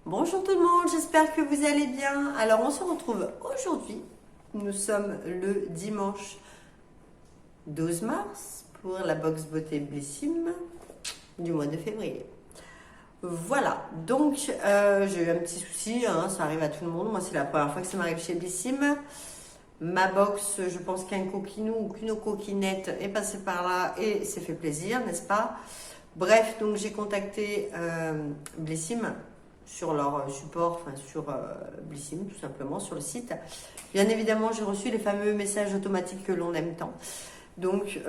Bonjour tout le monde, j'espère que vous allez bien. Alors on se retrouve aujourd'hui, nous sommes le dimanche 12 mars pour la box beauté Blissim du mois de février. Voilà, donc j'ai eu un petit souci, hein, ça arrive à tout le monde, moi c'est la première fois que ça m'arrive chez Blissim. Ma box, je pense qu'un coquinou ou qu'une coquinette est passé par là et s'est fait plaisir, n'est-ce pas? Bref, donc j'ai contacté Blissim sur leur support, enfin sur Blissim tout simplement, sur le site. Bien évidemment, j'ai reçu les fameux messages automatiques que l'on aime tant. Donc,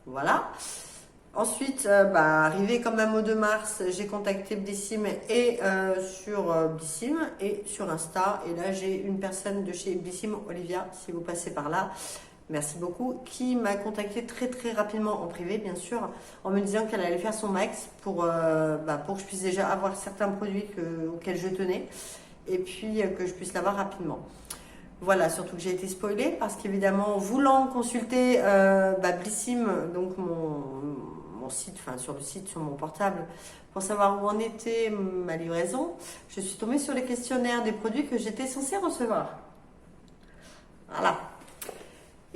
voilà. Ensuite, arrivé quand même au 2 mars, j'ai contacté Blissim et sur Blissim et sur Insta. Et là, j'ai une personne de chez Blissim, Olivia, si vous passez par là. Merci beaucoup, qui m'a contacté très très rapidement en privé, bien sûr, en me disant qu'elle allait faire son max pour que je puisse déjà avoir certains produits auxquels je tenais et puis que je puisse l'avoir rapidement. Voilà, surtout que j'ai été spoilée parce qu'évidemment, voulant consulter Blissim, donc mon site, enfin sur le site, sur mon portable, pour savoir où en était ma livraison, je suis tombée sur les questionnaires des produits que j'étais censée recevoir. Voilà.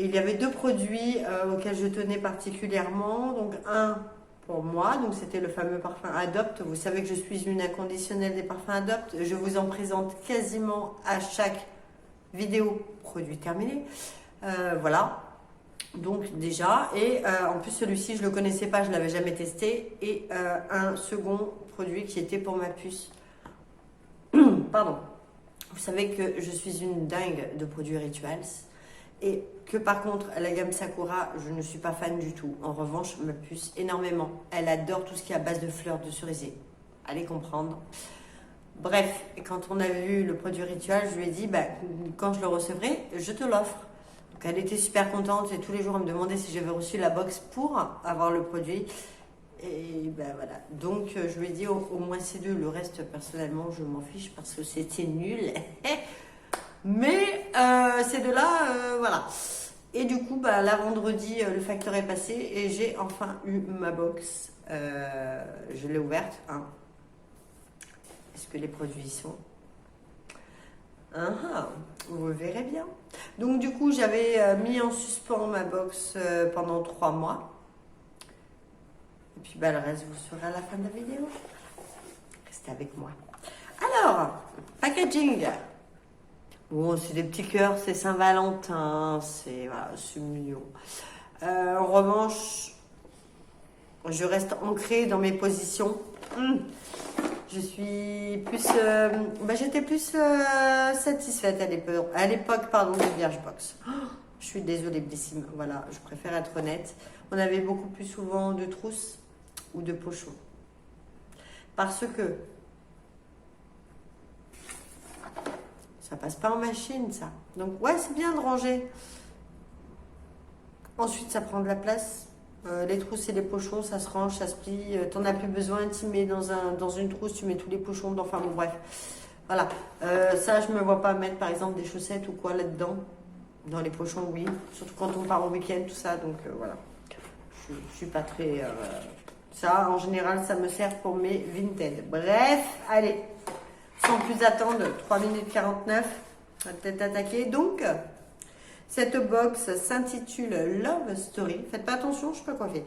Et il y avait deux produits auxquels je tenais particulièrement. Donc un pour moi, donc c'était le fameux parfum Adopt. Vous savez que je suis une inconditionnelle des parfums Adopt. Je vous en présente quasiment à chaque vidéo produit terminé. Voilà. Donc déjà, et en plus celui-ci je le connaissais pas, je l'avais jamais testé. Et un second produit qui était pour ma puce. Pardon. Vous savez que je suis une dingue de produits rituals. Et que par contre, la gamme Sakura, je ne suis pas fan du tout. En revanche, ma puce énormément. Elle adore tout ce qui est à base de fleurs de cerisier. Allez comprendre. Bref, quand on a vu le produit rituel, je lui ai dit, quand je le recevrai, je te l'offre. Donc elle était super contente et tous les jours, elle me demandait si j'avais reçu la box pour avoir le produit. Et voilà. Donc je lui ai dit, au moins ces deux. Le reste, personnellement, je m'en fiche parce que c'était nul. Mais ces deux-là, voilà. Et du coup, là, vendredi, le facteur est passé et j'ai enfin eu ma box. Je l'ai ouverte. Hein. Est-ce que les produits y sont? Vous verrez bien. Donc, du coup, j'avais mis en suspens ma box pendant 3 mois. Et puis, le reste, vous saurez à la fin de la vidéo. Restez avec moi. Alors, packaging. Bon, c'est des petits cœurs, c'est Saint-Valentin, c'est mignon. En revanche, je reste ancrée dans mes positions. Je suis plus, j'étais plus satisfaite à l'époque, de Birchbox. Je suis désolée, Blissim. Voilà, je préfère être honnête. On avait beaucoup plus souvent de trousses ou de pochons, parce que ça passe pas en machine, ça. Donc, ouais, c'est bien de ranger. Ensuite, ça prend de la place. Les trousses et les pochons, ça se range, ça se plie. T'en as plus besoin, tu mets dans une trousse, tu mets tous les pochons dedans. Enfin, bon, bref. Voilà. Ça, je me vois pas mettre, par exemple, des chaussettes ou quoi là-dedans. Dans les pochons, oui. Surtout quand on part au week-end, tout ça. Donc, voilà. Je suis pas très... Ça, en général, ça me sert pour mes Vinted. Bref, allez. Sans plus attendre, 3 minutes 49, on va peut-être attaquer. Donc, cette box s'intitule Love Story. Faites pas attention, je ne suis pas coiffée.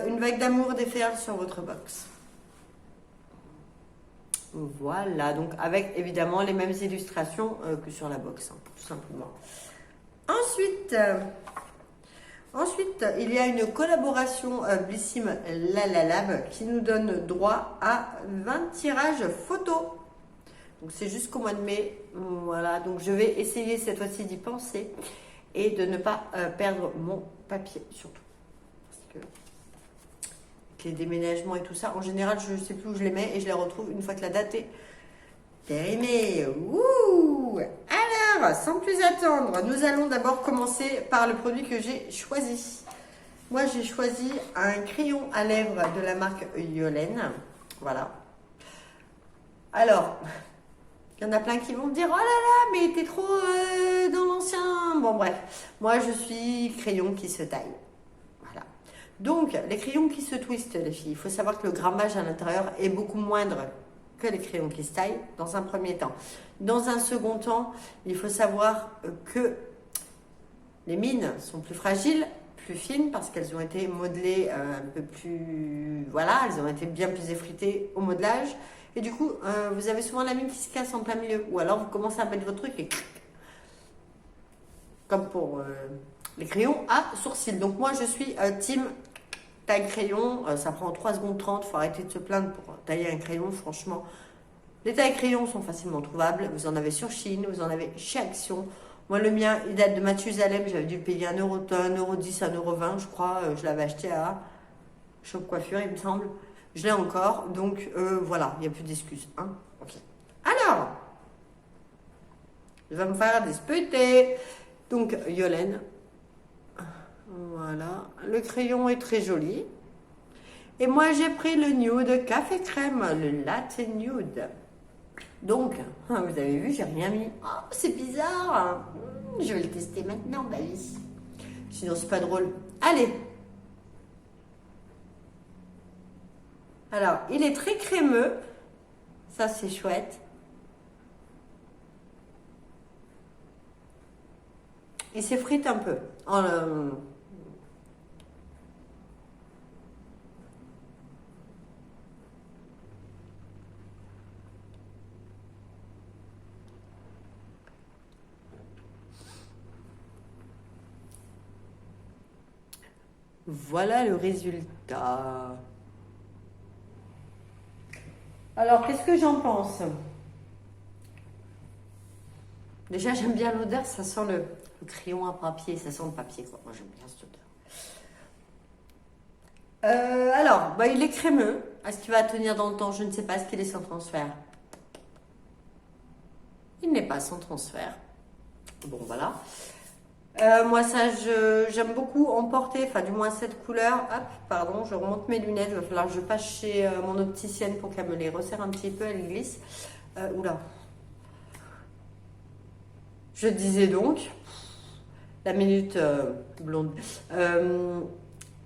Une vague d'amour déferle sur votre box. Voilà, donc avec évidemment les mêmes illustrations que sur la box, hein, tout simplement. Ensuite, il y a une collaboration Blissim Lalab qui nous donne droit à 20 tirages photos. Donc c'est jusqu'au mois de mai. Voilà, donc je vais essayer cette fois-ci d'y penser et de ne pas perdre mon papier surtout. Parce que avec les déménagements et tout ça, en général, je ne sais plus où je les mets et je les retrouve une fois que la date est périmée. Ouh! Alors, sans plus attendre, nous allons d'abord commencer par le produit que j'ai choisi. Moi, j'ai choisi un crayon à lèvres de la marque Yolène. Voilà. Alors... il y en a plein qui vont me dire « Oh là là, mais t'es trop dans l'ancien !» Bon, bref. Moi, je suis crayon qui se taille. Voilà. Donc, les crayons qui se twistent, les filles, il faut savoir que le grammage à l'intérieur est beaucoup moindre que les crayons qui se taillent dans un premier temps. Dans un second temps, il faut savoir que les mines sont plus fragiles, plus fines, parce qu'elles ont été modelées un peu plus... Voilà, elles ont été bien plus effritées au modelage. Et du coup, vous avez souvent la mine qui se casse en plein milieu. Ou alors, vous commencez à mettre votre truc et... Comme pour les crayons à sourcils. Donc moi, je suis team taille crayon. Ça prend 3 secondes 30. Il faut arrêter de se plaindre pour tailler un crayon, franchement. Les tailles crayons sont facilement trouvables. Vous en avez sur Chine, vous en avez chez Action. Moi, le mien, il date de Mathusalem. J'avais dû le payer 1,10 €, 1,20 €, je crois. Je l'avais acheté à Shop Coiffure, il me semble. Je l'ai encore. Donc, voilà, il n'y a plus d'excuses. Hein, ok. Alors, il va me faire disputer. Donc, Yolène. Voilà. Le crayon est très joli. Et moi, j'ai pris le nude café crème, le latte nude. Donc, vous avez vu, j'ai rien mis. Oh, c'est bizarre. Je vais le tester maintenant, bah oui. Sinon, c'est pas drôle. Allez. Alors, il est très crémeux. Ça, c'est chouette. Il s'effrite un peu. Voilà le résultat. Alors, qu'est-ce que j'en pense? Déjà, j'aime bien l'odeur, ça sent le crayon à papier, ça sent le papier, quoi. Moi, j'aime bien cette odeur. Alors, bah, il est crémeux. Est-ce qu'il va tenir dans le temps? Je ne sais pas. Est-ce qu'il est sans transfert? Il n'est pas sans transfert. Bon, voilà. Moi, ça, j'aime beaucoup emporter, enfin, du moins cette couleur. Hop, pardon, je remonte mes lunettes. Il va falloir que je passe chez mon opticienne pour qu'elle me les resserre un petit peu, elle glisse. Oula. Je disais donc, la minute blonde.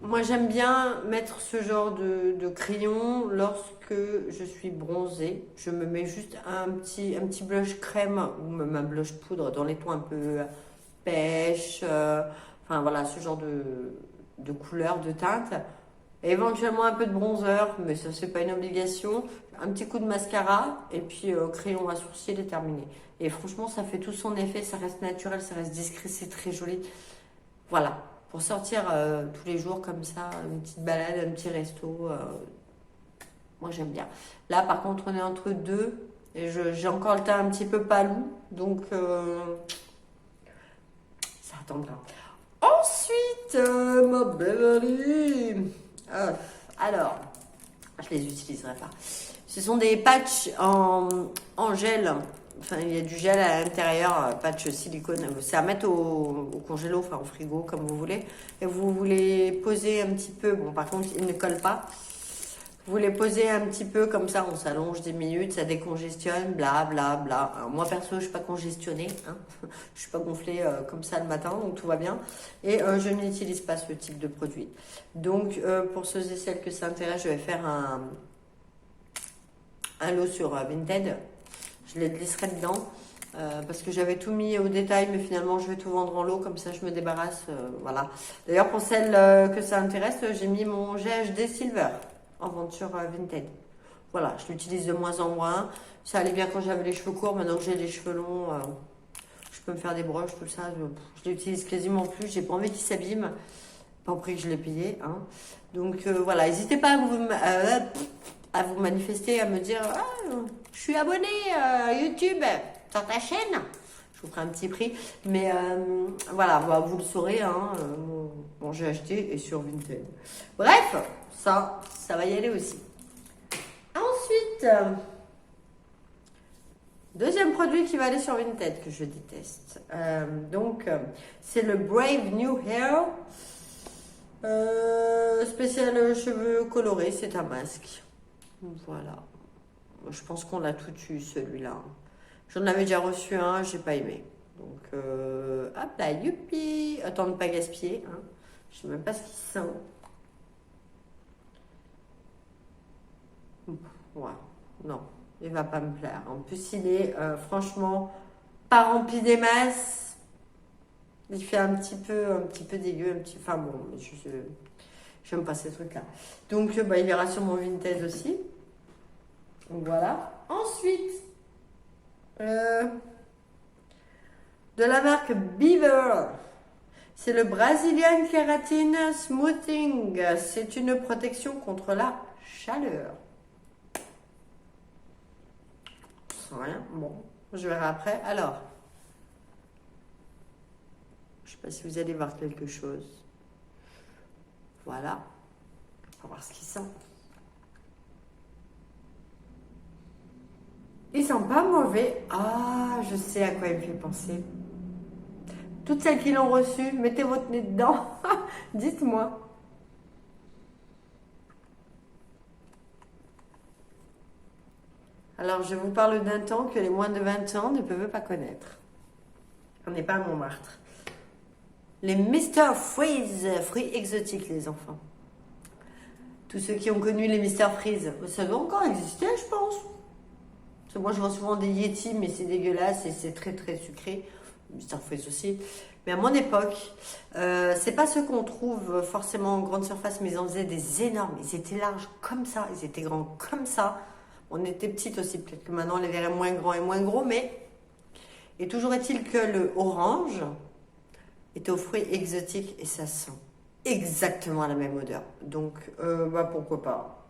Moi, j'aime bien mettre ce genre de crayon lorsque je suis bronzée. Je me mets juste un petit blush crème ou même un blush poudre dans les tons un peu pêche. Enfin, voilà, ce genre de couleur, de teinte. Et éventuellement un peu de bronzer, mais ça, c'est pas une obligation. Un petit coup de mascara et puis crayon à sourcils et terminé. Et franchement, ça fait tout son effet. Ça reste naturel, ça reste discret, c'est très joli. Voilà. Pour sortir tous les jours comme ça, une petite balade, un petit resto, moi j'aime bien. Là par contre on est entre deux et j'ai encore le teint un petit peu palou, donc ça attendra. Ensuite, ma belle amie, alors, je les utiliserai pas. Ce sont des patchs en gel. Enfin, il y a du gel à l'intérieur, patch silicone. C'est à mettre au congélo, enfin au frigo, comme vous voulez. Et vous les posez un petit peu. Bon, par contre, ils ne collent pas. Vous les posez un petit peu comme ça, on s'allonge 10 minutes, ça décongestionne, bla bla bla. Alors, moi perso, je ne suis pas congestionnée, hein. Je ne suis pas gonflée comme ça le matin, donc tout va bien. Et je n'utilise pas ce type de produit. Donc, pour ceux et celles que ça intéresse, je vais faire un lot sur Vinted. Je les glisserai dedans parce que j'avais tout mis au détail, mais finalement je vais tout vendre en lot, comme ça je me débarrasse. Voilà. D'ailleurs, pour celles que ça intéresse, j'ai mis mon GHD Silver en vente sur Vinted. Voilà, je l'utilise de moins en moins. Ça allait bien quand j'avais les cheveux courts, maintenant que j'ai les cheveux longs, je peux me faire des broches, tout ça. Je l'utilise quasiment plus, j'ai pas envie qu'il s'abîme. Pas au prix que je l'ai payé. Hein. Donc voilà, n'hésitez pas à vous manifester, à me dire je suis abonné à YouTube sur ta chaîne. Je vous ferai un petit prix. Mais voilà, bah, vous le saurez. Hein, bon, j'ai acheté et sur Vinted. Bref, ça va y aller aussi. Ensuite, deuxième produit qui va aller sur Vinted que je déteste. Donc, c'est le Brave New Hair. Spécial cheveux colorés, c'est un masque. Voilà. Je pense qu'on l'a tout eu celui-là. J'en avais déjà reçu un, j'ai pas aimé. Donc, hop là, youpi. Attends de ne pas gaspiller. Hein. Je sais même pas ce qu'il sent. Ouais, non. il va pas me plaire. En plus, il est franchement pas rempli des masses. Il fait un petit peu dégueu, enfin bon, j'aime pas ces trucs-là. Donc, il ira sur mon Vinted aussi. Donc voilà. Ensuite, de la marque Beaver. C'est le Brazilian Keratin Smoothing. C'est une protection contre la chaleur. Sans rien. Bon, je verrai après. Alors, je sais pas si vous allez voir quelque chose. Voilà. On va voir ce qu'il sent. Il sent pas mauvais. Ah, je sais à quoi il me fait penser. Toutes celles qui l'ont reçu, mettez votre nez dedans. Dites-moi. Alors, je vous parle d'un temps que les moins de 20 ans ne peuvent pas connaître. On n'est pas à Montmartre. Les Mr. Freeze, fruits exotiques, les enfants. Tous ceux qui ont connu les Mr. Freeze, ça doit encore exister, je pense. Parce que moi, je vois souvent des Yeti, mais c'est dégueulasse et c'est très très sucré. Mr. Freeze aussi. Mais à mon époque, c'est pas ceux qu'on trouve forcément en grande surface, mais ils en faisaient des énormes. Ils étaient larges comme ça, ils étaient grands comme ça. On était petites aussi, peut-être que maintenant on les verrait moins grands et moins gros, mais... Et toujours est-il que le orange est aux fruits exotiques et ça sent exactement la même odeur. Donc, pourquoi pas.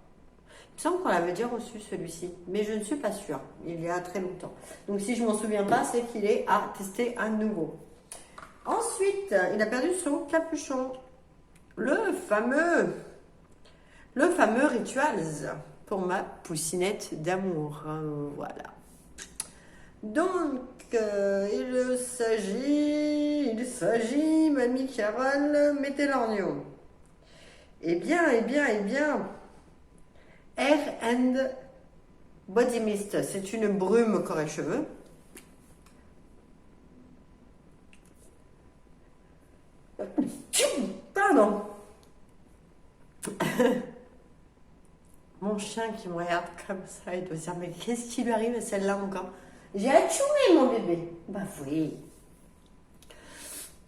Il me semble qu'on l'avait déjà reçu celui-ci, mais je ne suis pas sûre. Il y a très longtemps. Donc si je m'en souviens pas, c'est qu'il est à tester à nouveau. Ensuite, il a perdu son capuchon. Le fameux Rituals pour ma poussinette d'amour. Voilà. Donc, il s'agit, mamie Carole, mettez l'orgnon. Eh bien, Hair and Body Mist, c'est une brume corps et cheveux. Pardon. Mon chien qui me regarde comme ça, il doit se dire, mais qu'est-ce qui lui arrive à celle-là encore? J'ai atchoumé mon bébé. Bah oui.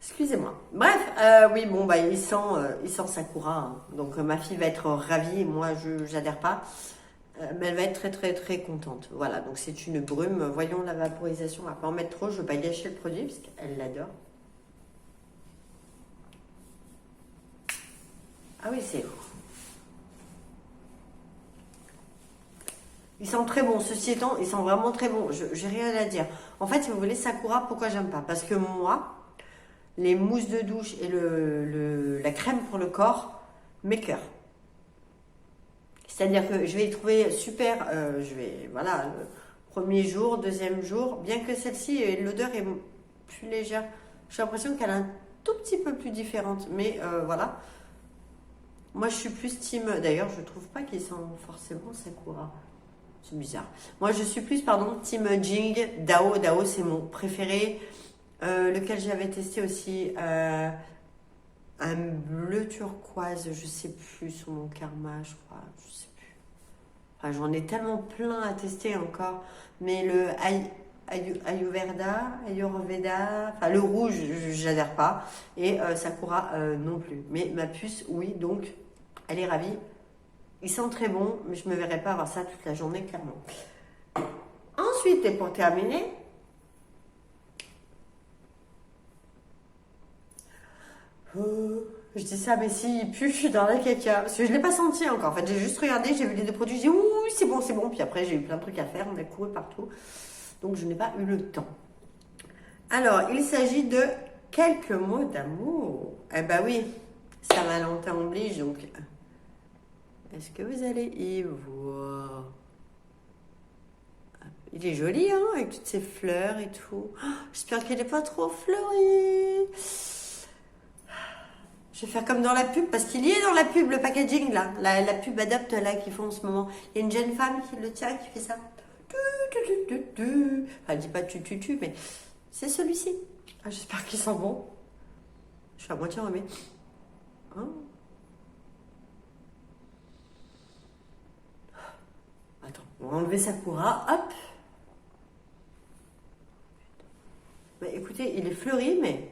Excusez-moi. Bref, oui, bon, il sent Sakura. Hein. Donc ma fille va être ravie. Moi, je n'adhère pas. Mais elle va être très, très, très contente. Voilà, donc c'est une brume. Voyons la vaporisation. On va pas en mettre trop. Je ne veux pas gâcher le produit parce qu'elle l'adore. Ah oui, c'est... Il sent très bon. Ceci étant, il sent vraiment très bon. J'ai rien à dire. En fait, si vous voulez, Sakura, pourquoi j'aime pas? Parce que moi, les mousses de douche et la crème pour le corps m'écœurent. C'est-à-dire que je vais y trouver super, voilà, le premier jour, deuxième jour, bien que celle-ci, l'odeur est plus légère. J'ai l'impression qu'elle est un tout petit peu plus différente, mais voilà. Moi, je suis plus team, d'ailleurs, je trouve pas qu'ils sentent forcément Sakura. C'est bizarre. Moi, je suis plus, team Jing, Dao. Dao, c'est mon préféré. Lequel j'avais testé aussi, un bleu turquoise, je sais plus, sur mon karma, je crois, je sais plus. Enfin, j'en ai tellement plein à tester encore, mais le Ayurveda, enfin le rouge, j'adhère pas, et Sakura non plus. Mais ma puce, oui, donc elle est ravie. Ils sont très bons, mais je me verrai pas avoir ça toute la journée, clairement. Ensuite, et pour terminer, je dis ça, mais si, il pue, je suis dans la caca. Parce que je ne l'ai pas senti encore. En fait, j'ai juste regardé, j'ai vu les deux produits, j'ai dit, ouh, c'est bon, c'est bon. Puis après, j'ai eu plein de trucs à faire, on a couru partout. Donc, je n'ai pas eu le temps. Alors, il s'agit de quelques mots d'amour. Eh ben oui, Saint-Valentin oblige, donc. Est-ce que vous allez y voir? Il est joli, hein, avec toutes ces fleurs et tout. Oh, j'espère qu'il n'est pas trop fleuri. Je vais faire comme dans la pub, parce qu'il y est dans la pub, le packaging, là. La pub Adopte, là, qu'ils font en ce moment. Il y a une jeune femme qui le tient, qui fait ça. Enfin, elle dit pas tu, mais c'est celui-ci. Ah, j'espère qu'il sent bon. Je suis à moitié remis. Hein? Attends. On va enlever Sakura, hop. Mais écoutez, il est fleuri, mais...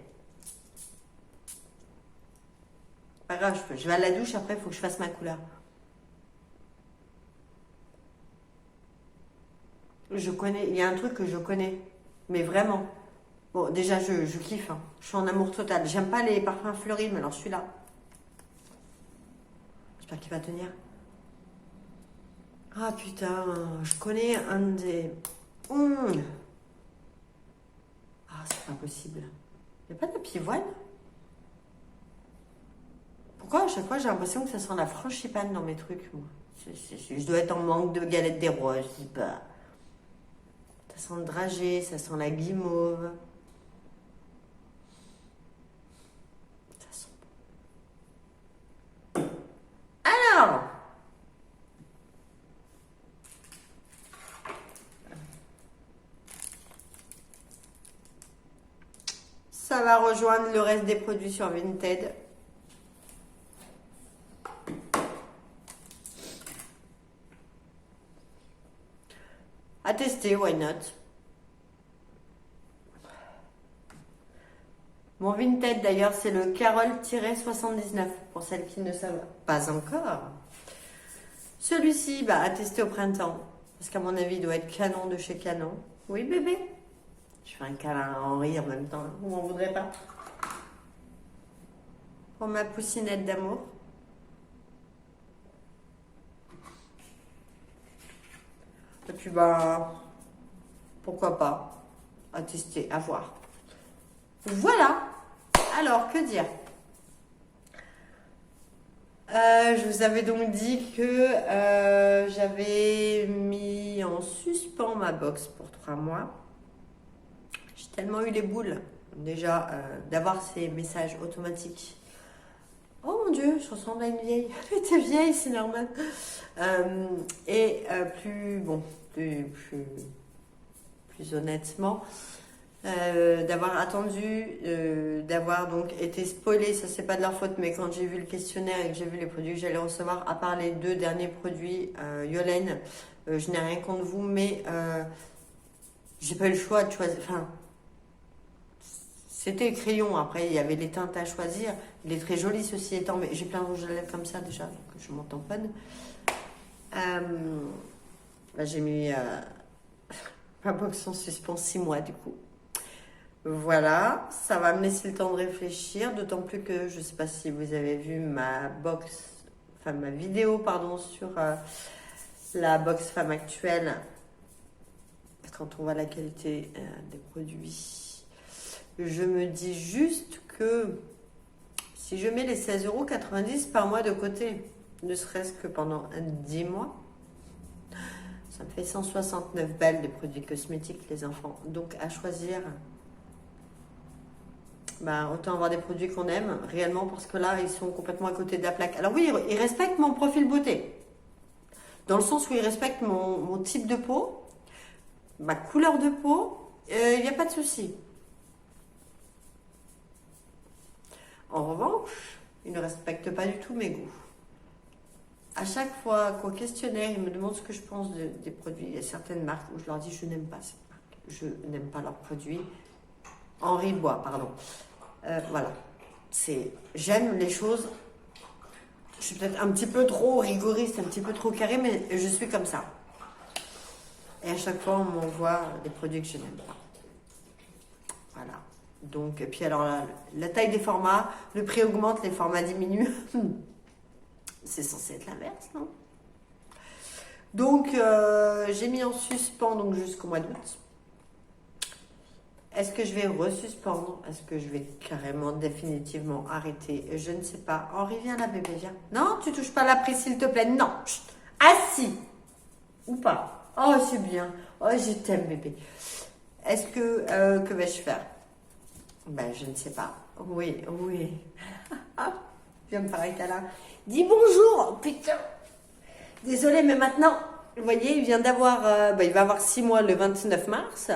Pas grave, je vais à la douche, après il faut que je fasse ma couleur. Je connais, il y a un truc que je connais, mais vraiment. Bon, déjà, je kiffe, hein. Je suis en amour total. J'aime pas les parfums fleuris, mais alors celui-là. J'espère qu'il va tenir. Ah putain, je connais un des... Ah, c'est pas possible. Il n'y a pas de pivoine? Pourquoi à chaque fois j'ai l'impression que ça sent la frangipane dans mes trucs, moi? Je dois être en manque de galettes des rois, je dis pas. Ça sent le dragée, ça sent la guimauve. Ça sent bon. Alors, ça va rejoindre le reste des produits sur Vinted. À tester, why not? Mon Vinted d'ailleurs, c'est le Carole-79 pour celles qui ne savent pas encore. Celui-ci, à tester au printemps. Parce qu'à mon avis, il doit être canon de chez Canon. Oui, bébé. Je fais un câlin à Henri en même temps. Vous m'en voudrez pas? Pour ma poussinette d'amour. Et puis, pourquoi pas? À tester, à voir. Voilà. Alors, que dire? Je vous avais donc dit que j'avais mis en suspens ma box pour 3 mois. J'ai tellement eu les boules, déjà, d'avoir ces messages automatiques. Oh mon Dieu, je ressemble à une vieille. T'es vieille, c'est normal. Plus honnêtement, d'avoir attendu, d'avoir donc été spoilé, ça c'est pas de leur faute, mais quand j'ai vu le questionnaire et que j'ai vu les produits que j'allais recevoir, à part les 2 derniers produits, Yolène, je n'ai rien contre vous, mais j'ai pas eu le choix de choisir. Enfin, c'était le crayon, après il y avait les teintes à choisir. Il est très joli ceci étant, mais j'ai plein de rouge à lèvres comme ça déjà, donc je m'en tamponne. J'ai mis ma box en suspens 6 mois du coup. Voilà, ça va me laisser le temps de réfléchir, d'autant plus que je ne sais pas si vous avez vu ma vidéo sur la box femme actuelle. Quand on voit la qualité des produits, je me dis juste que si je mets les 16,90 € par mois de côté, ne serait-ce que pendant 10 mois, ça me fait 169 balles de produits cosmétiques, les enfants. Donc à choisir, autant avoir des produits qu'on aime réellement, parce que là, ils sont complètement à côté de la plaque. Alors oui, ils respectent mon profil beauté, dans le sens où ils respectent mon type de peau, ma couleur de peau, il n'y a pas de souci. En revanche, ils ne respectent pas du tout mes goûts. À chaque fois qu'au questionnaire, ils me demandent ce que je pense des produits, il y a certaines marques où je leur dis je n'aime pas cette marque, je n'aime pas leurs produits. Henri Bois, pardon. Voilà. J'aime les choses. Je suis peut-être un petit peu trop rigoriste, un petit peu trop carré, mais je suis comme ça. Et à chaque fois, on m'envoie des produits que je n'aime pas. Voilà. Donc, et puis alors la taille des formats, le prix augmente, les formats diminuent. C'est censé être l'inverse, non? Donc, j'ai mis en suspens donc jusqu'au mois d'août. Est-ce que je vais resuspendre? Est-ce que je vais carrément, définitivement arrêter? Je ne sais pas. Henri, viens là, bébé, viens. Non, tu touches pas la prise, s'il te plaît. Non. Chut. Assis. Ou pas. Oh, c'est bien. Oh, je t'aime, bébé. Est-ce que vais-je faire? Je ne sais pas. Oui. Viens me faire un câlin. Dis bonjour. Putain. Désolée, mais maintenant, vous voyez, il vient d'avoir... il va avoir 6 mois le 29 mars.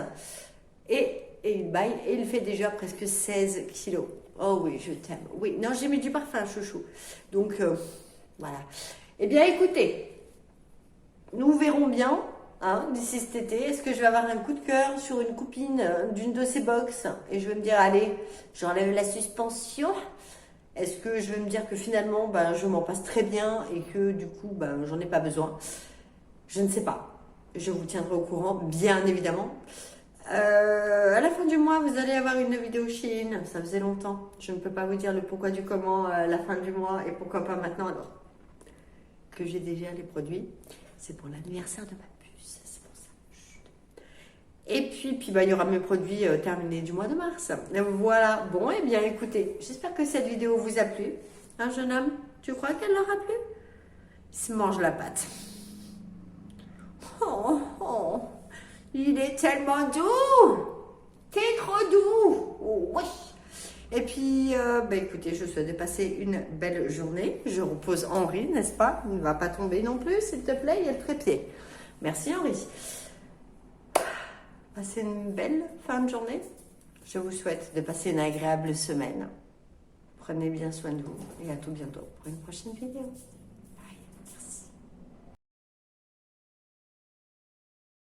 Et il baille. Et il fait déjà presque 16 kilos. Oh oui, je t'aime. Oui, non, j'ai mis du parfum, chouchou. Donc, voilà. Eh bien, écoutez, nous verrons bien. hein, d'ici cet été. Est-ce que je vais avoir un coup de cœur sur une copine d'une de ces box et je vais me dire, allez, j'enlève la suspension? Est-ce que je vais me dire que finalement, ben, je m'en passe très bien et que du coup, ben, j'en ai pas besoin? Je ne sais pas. Je vous tiendrai au courant, bien évidemment. À la fin du mois, vous allez avoir une vidéo Shein. Ça faisait longtemps. Je ne peux pas vous dire le pourquoi du comment à la fin du mois et pourquoi pas maintenant. Alors que j'ai déjà les produits, c'est pour l'anniversaire de ma puce. C'est pour ça. Chut. Et puis bah, il y aura mes produits terminés du mois de mars. Voilà. Bon, et bien écoutez, j'espère que cette vidéo vous a plu. Hein, jeune homme, tu crois qu'elle l'aura plu? Il se mange la pâte. Oh, oh. Il est tellement doux. T'es trop doux. Oh, oui. Et puis, bah, écoutez, je souhaite de passer une belle journée. Je repose Henri, n'est-ce pas? Il ne va pas tomber non plus, s'il te plaît, il y a le trépied. Merci Henri. Passez une belle fin de journée. Je vous souhaite de passer une agréable semaine. Prenez bien soin de vous et à tout bientôt pour une prochaine vidéo.